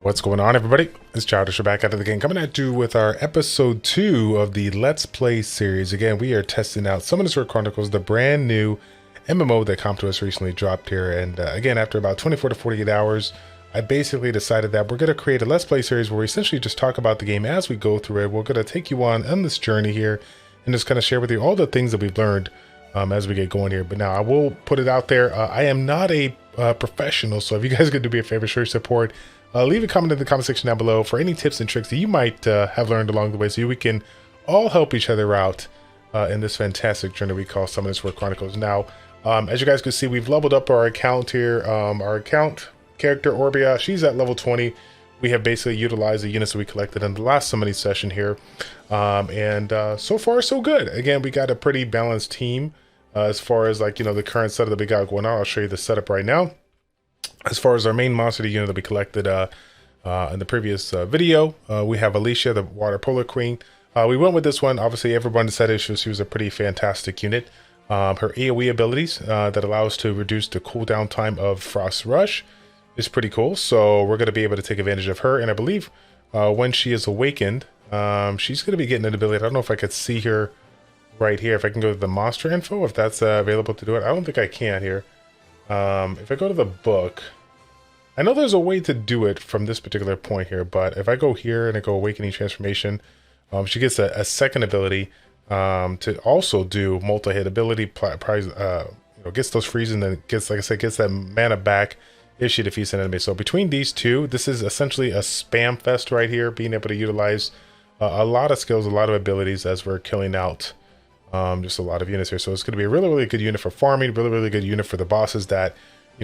What's going on, everybody? It's Childish. We're back out of the game, coming at you with our episode 2 of the Let's Play series. Again, we are testing out Chronicles, the brand new MMO that Comptos recently dropped here. And again, after about 24 to 48 hours, I basically decided that we're going to create a Let's Play series where we essentially just talk about the game as we go through it. We're going to take you on this journey here and just kind of share with you all the things that we've learned as we get going here. But now I will put it out there. I am not a professional, so if you guys could do me a favor, show your support. Leave a comment in the comment section down below for any tips and tricks that you might have learned along the way, so we can all help each other out in this fantastic journey we call Chronicles. Now, as you guys can see, we've leveled up our account here. Our account character, Orbia, she's at level 20. We have basically utilized the units that we collected in the last summoning session here. So far, so good. Again, we got a pretty balanced team as far as, like, the current setup that we got going on. I'll show you the setup right now. As far as our main monster unit that we collected in the previous video, we have Alicia, the Water Polar Queen. We went with this one. Obviously, everyone decided she was a pretty fantastic unit. Her AoE abilities that allow us to reduce the cooldown time of Frost Rush is pretty cool. So we're going to be able to take advantage of her. And I believe when she is awakened, she's going to be getting an ability. I don't know if I could see her right here. If I can go to the monster info, if that's available to do it. I don't think I can here. If I go to the book, I know there's a way to do it from this particular point here, but if I go here and I go Awakening Transformation, she gets a second ability to also do multi-hit ability, gets those freezing, and gets, like I said, gets that mana back if she defeats an enemy. So between these two, this is essentially a spam fest right here, being able to utilize a lot of skills, a lot of abilities as we're killing out just a lot of units here. So it's going to be a really, really good unit for farming, really, really good unit for the bosses that,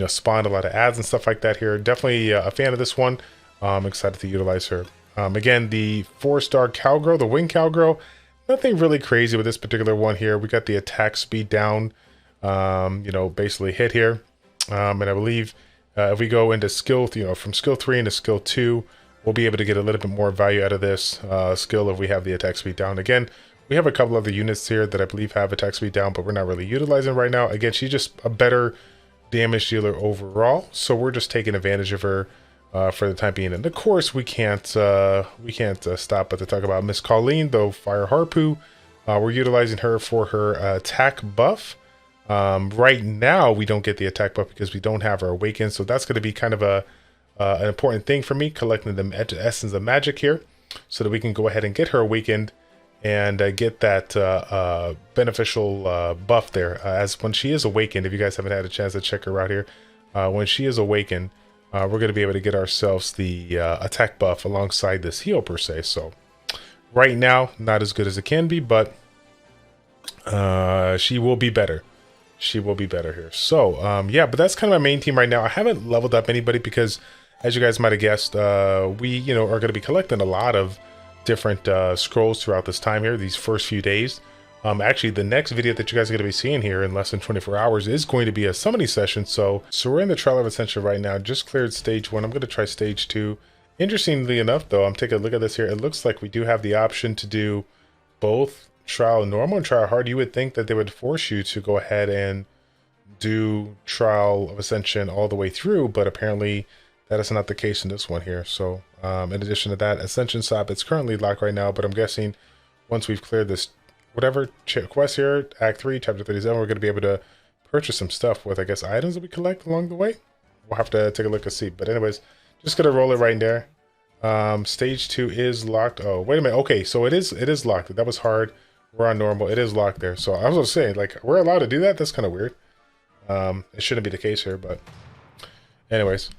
spawned a lot of ads and stuff like that here. Definitely a fan of this one. I'm excited to utilize her. Again, the 4-star Cowgirl, the Wing Cowgirl, nothing really crazy with this particular one here. We got the attack speed down, basically hit here. And I believe if we go into skill, from skill 3 into skill 2, we'll be able to get a little bit more value out of this skill if we have the attack speed down. Again, we have a couple other units here that I believe have attack speed down, but we're not really utilizing right now. Again, she's just a better damage dealer overall, so we're just taking advantage of her for the time being. And of course, we can't stop but to talk about Miss Colleen, though Fire Harpoo. We're utilizing her for her attack buff. Right now, we don't get the attack buff because we don't have her awakened, so that's going to be kind of an important thing for me, collecting the essence of magic here, so that we can go ahead and get her awakened and get that beneficial buff there. As when she is awakened, if you guys haven't had a chance to check her out here, when she is awakened, we're going to be able to get ourselves the attack buff alongside this heal per se. So right now, not as good as it can be, but she will be better. She will be better here. So yeah, but that's kind of my main team right now. I haven't leveled up anybody because, as you guys might have guessed, we are going to be collecting a lot of different scrolls throughout this time here, these first few days. Actually, the next video that you guys are going to be seeing here in less than 24 hours is going to be a summoning session. So we're in the Trial of Ascension right now. Just cleared stage 1. I'm going to try stage 2. Interestingly enough, though, I'm taking a look at this here. It looks like we do have the option to do both Trial Normal and Trial Hard. You would think that they would force you to go ahead and do Trial of Ascension all the way through, but apparently that is not the case in this one here. So in addition to that, Ascension Stop, it's currently locked right now, but I'm guessing once we've cleared this whatever quest here, Act 3, Chapter 37, we're going to be able to purchase some stuff with, I guess, items that we collect along the way. We'll have to take a look and see. But anyways, just going to roll it right there. Stage 2 is locked. Oh, wait a minute. Okay, so it is locked. That was hard. We're on normal. It is locked there. So I was going to say, like, we're allowed to do that? That's kind of weird. It shouldn't be the case here, but anyways,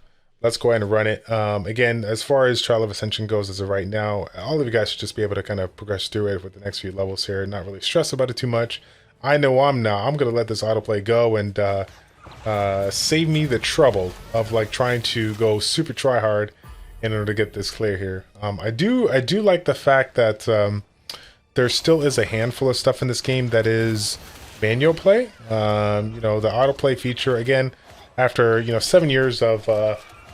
let's go ahead and run it. Again, as far as Trial of Ascension goes as of right now, all of you guys should just be able to kind of progress through it with the next few levels here, not really stress about it too much. I know I'm not. I'm going to let this autoplay go and save me the trouble of, like, trying to go super try hard in order to get this clear here. I do like the fact that there still is a handful of stuff in this game that is manual play. The autoplay feature, again, after 7 years of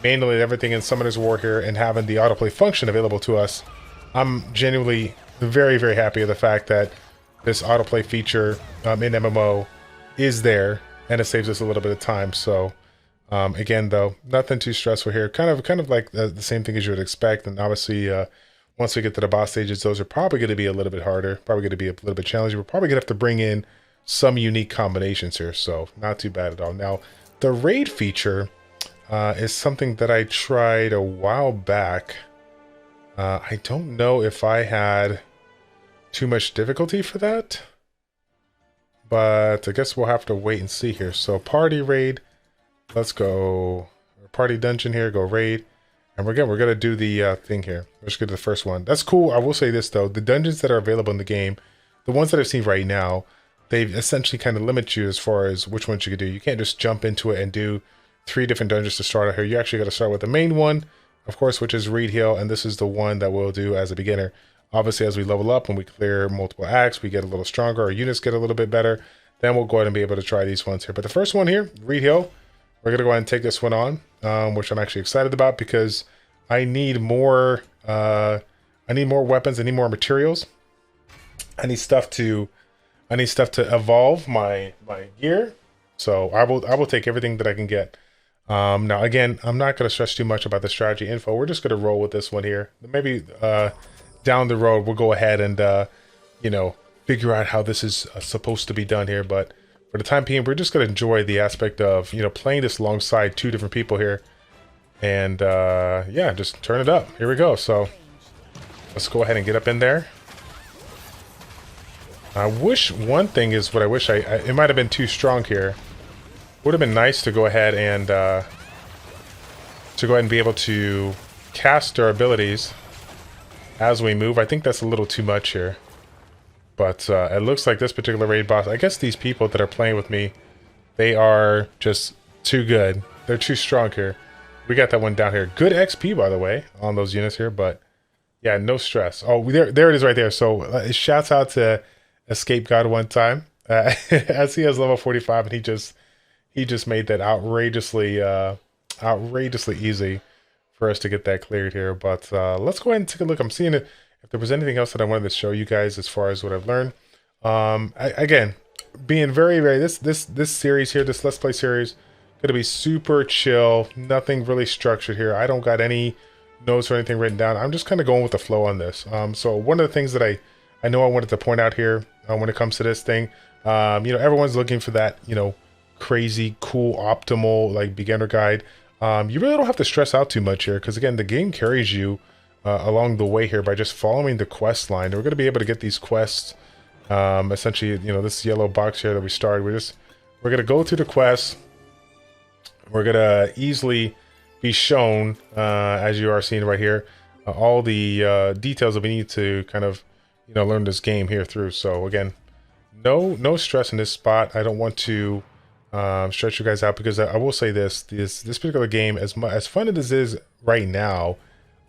manually everything in Summoner's War here and having the autoplay function available to us, I'm genuinely very, very happy with the fact that this autoplay feature in MMO is there, and it saves us a little bit of time. So Again, though, nothing too stressful here. Kind of like the same thing as you would expect. And obviously, once we get to the boss stages, those are probably going to be a little bit harder. Probably going to be a little bit challenging. We're probably going to have to bring in some unique combinations here. So not too bad at all. Now, the raid feature is something that I tried a while back. I don't know if I had too much difficulty for that, but I guess we'll have to wait and see here. So party raid, let's go party dungeon here, go raid. And we're gonna do the thing here. Let's get to the first one. That's cool. I will say this though, the dungeons that are available in the game, the ones that I've seen right now, they essentially kind of limit you as far as which ones you can do. You can't just jump into it and do 3 different dungeons to start out here. You actually got to start with the main one, of course, which is Reed Hill, and this is the one that we'll do as a beginner. Obviously, as we level up and we clear multiple acts, we get a little stronger, our units get a little bit better. Then we'll go ahead and be able to try these ones here. But the first one here, Reed Hill, we're gonna go ahead and take this one on, which I'm actually excited about because I need more. I need more weapons. I need more materials. I need stuff to evolve my gear. So I will take everything that I can get. Now again, I'm not going to stress too much about the strategy info. We're just going to roll with this one here. Maybe down the road we'll go ahead and you know, figure out how this is supposed to be done here. But for the time being, we're just going to enjoy the aspect of, you know, playing this alongside 2 different people here. And yeah, just turn it up. Here we go. So let's go ahead and get up in there. I wish one thing is what I wish it might have been too strong here. Would have been nice to go ahead and be able to cast our abilities as we move. I think that's a little too much here. But it looks like this particular raid boss, I guess these people that are playing with me, they are just too good. They're too strong here. We got that one down here. Good XP, by the way, on those units here, but yeah, no stress. Oh, there it is right there. So shouts out to Escape God one time. As he has level 45, and he just made that outrageously easy for us to get that cleared here. But let's go ahead and take a look. I'm seeing if there was anything else that I wanted to show you guys as far as what I've learned. Again, being very this series here, this Let's Play series, gonna be super chill. Nothing really structured here. I don't got any notes or anything written down. I'm just kind of going with the flow on this. So one of the things that I know I wanted to point out here when it comes to this thing, you know, everyone's looking for that, you know, crazy cool optimal like beginner guide. You really don't have to stress out too much here because again, the game carries you along the way here by just following the quest line. We're going to be able to get these quests essentially, you know, this yellow box here that we started. We're going to go through the quests. We're going to easily be shown, as you are seeing right here, all the details that we need to kind of, you know, learn this game here through. So again, no stress in this spot. I don't want to stretch you guys out because I will say this particular game, as fun as it is right now,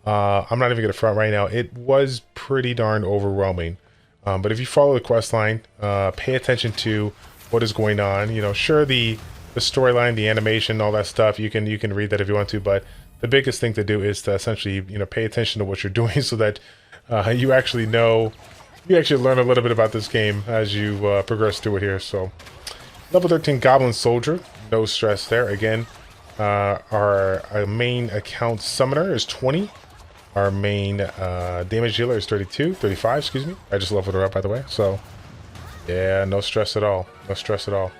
I'm not even going to front right now, it was pretty darn overwhelming. But if you follow the quest line, pay attention to what is going on, you know, sure, the storyline, the animation, all that stuff, you can read that if you want to, but the biggest thing to do is to essentially, you know, pay attention to what you're doing so that you actually learn a little bit about this game as you progress through it here. So level 13 Goblin Soldier, no stress there. Again, our main account summoner is 20. Our main damage dealer is 35, excuse me. I just leveled her up, by the way. So yeah, no stress at all. No stress at all.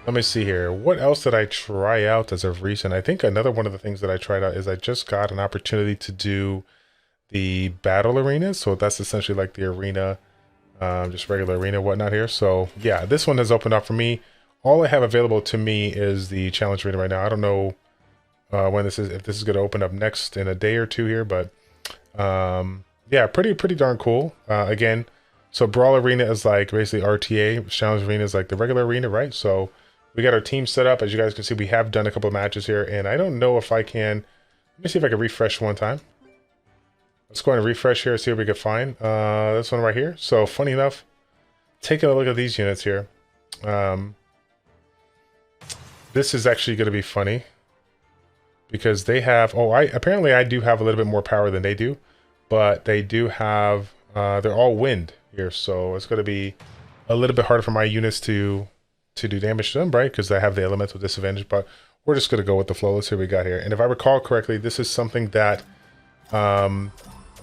Let me see here. What else did I try out as of recent? I think another one of the things that I tried out is I just got an opportunity to do the battle arena. So that's essentially like the arena, just regular arena, whatnot here. So yeah, this one has opened up for me. All I have available to me is the challenge arena right now. I don't know when this is, if this is going to open up next in a day or two here, but yeah, pretty darn cool. Again, so Brawl Arena is like basically RTA. Challenge Arena is like the regular arena, right? So we got our team set up. As you guys can see, we have done a couple of matches here, and I don't know if I can. Let me see if I can refresh one time. Let's go ahead and refresh here, see what we can find. This one right here. So funny enough, taking a look at these units here. This is actually going to be funny because they have, apparently I do have a little bit more power than they do, but they do have, they're all wind here. So it's going to be a little bit harder for my units to do damage to them, right? Because I have the elemental disadvantage. But we're just going to go with the flow. Let's see what we got here. And if I recall correctly, this is something that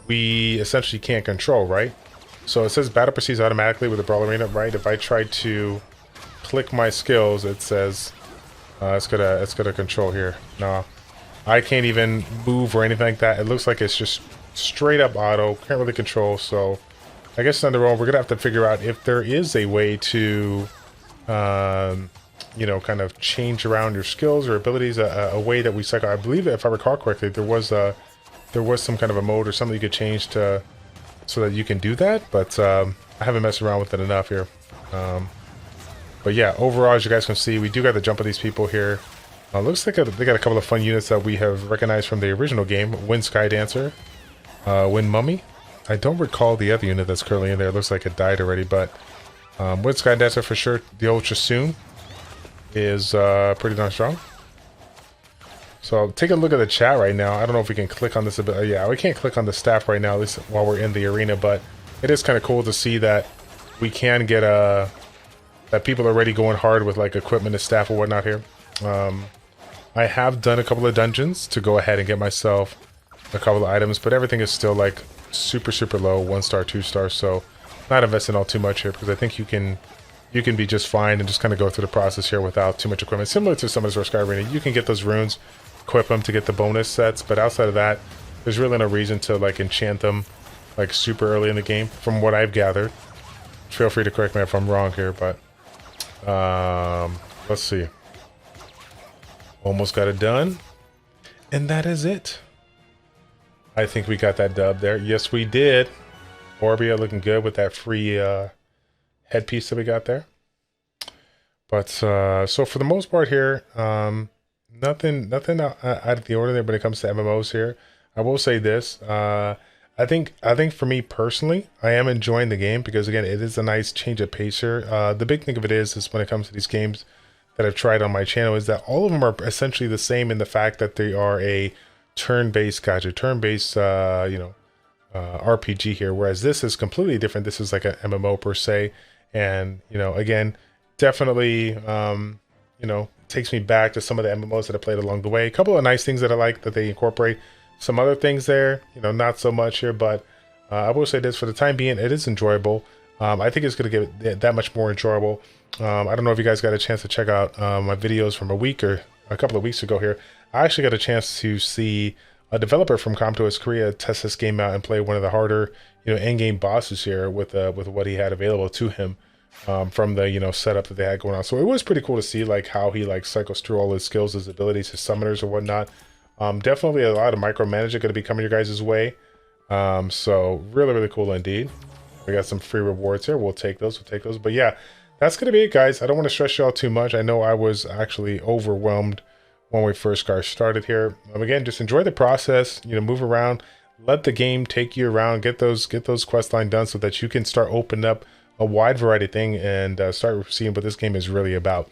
we essentially can't control, right? So it says battle proceeds automatically with the Brawl Arena, right? If I try to click my skills, it says it's gonna control here. No, I can't even move or anything like that. It looks like it's just straight up auto. Can't really control. So I guess on the road, we're gonna have to figure out if there is a way to, you know, kind of change around your skills or abilities. A way that we cycle. I believe that if I recall correctly, there was some kind of a mode or something you could change to so that you can do that. But I haven't messed around with it enough here. But yeah, overall, as you guys can see, we do got the jump of these people here. Looks like they got a couple of fun units that we have recognized from the original game. Wind Sky Dancer, Wind Mummy. I don't recall the other unit that's currently in there. It looks like it died already, but Wind Sky Dancer for sure. The Ultra Soon is pretty darn strong. So take a look at the chat right now. I don't know if we can click on this a bit. Yeah, we can't click on the staff right now, at least while we're in the arena, but it is kind of cool to see that we can get that people are already going hard with like equipment and staff or whatnot here. I have done a couple of dungeons to go ahead and get myself a couple of items, but everything is still like super low, 1 star, 2 stars. So not investing all too much here because I think you can be just fine and just kind of go through the process here without too much equipment. Similar to Summoners War Sky Arena, you can get those runes, equip them to get the bonus sets, but outside of that, there's really no reason to like enchant them like super early in the game, from what I've gathered. Feel free to correct me if I'm wrong here, but let's see. Almost got it done, and that is it. I think we got that dub there. Yes, we did. Orbia looking good with that free headpiece that we got there. But so for the most part here, nothing out of the ordinary when it comes to MMOs here. I will say this. I think for me personally, I am enjoying the game because again, it is a nice change of pace here. The big thing of it is when it comes to these games that I've tried on my channel is that all of them are essentially the same in the fact that they are a turn-based gacha, turn-based RPG here, whereas this is completely different. This is like an MMO per se, and you know, again, definitely takes me back to some of the MMOs that I played along the way. A couple of nice things that I like that they incorporate. Some other things there, not so much here, but I will say this, for the time being, it is enjoyable. I think it's going to get it that much more enjoyable. I don't know if you guys got a chance to check out my videos from a week or a couple of weeks ago here. I actually got a chance to see a developer from Chronicles Korea test this game out and play one of the harder, end game bosses here with what he had available to him from the setup that they had going on. So it was pretty cool to see like how he like cycles through all his skills, his abilities, his summoners or whatnot. Definitely a lot of micromanaging going to be coming your guys' way. So really cool indeed. We got some free rewards here. We'll take those. But yeah, that's going to be it, guys. I don't want to stress y'all too much. I know I was actually overwhelmed when we first got started here. Again, just enjoy the process, move around, let the game take you around, get those quest line done so that you can start opening up a wide variety of thing and start seeing what this game is really about.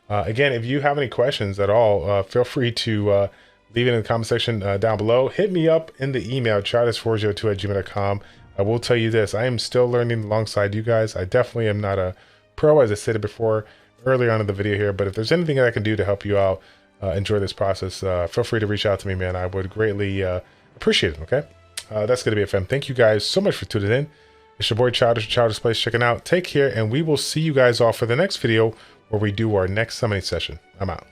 Again, if you have any questions at all, feel free to leave it in the comment section down below. Hit me up in the email, childis402@gmail.com. I will tell you this, I am still learning alongside you guys. I definitely am not a pro, as I said before earlier on in the video here, but if there's anything that I can do to help you out, enjoy this process, feel free to reach out to me, man. I would greatly appreciate it, okay? That's going to be it, fam. Thank you guys so much for tuning in. It's your boy ChildishPlays checking out. Take care, and we will see you guys all for the next video where we do our next summoning session. I'm out.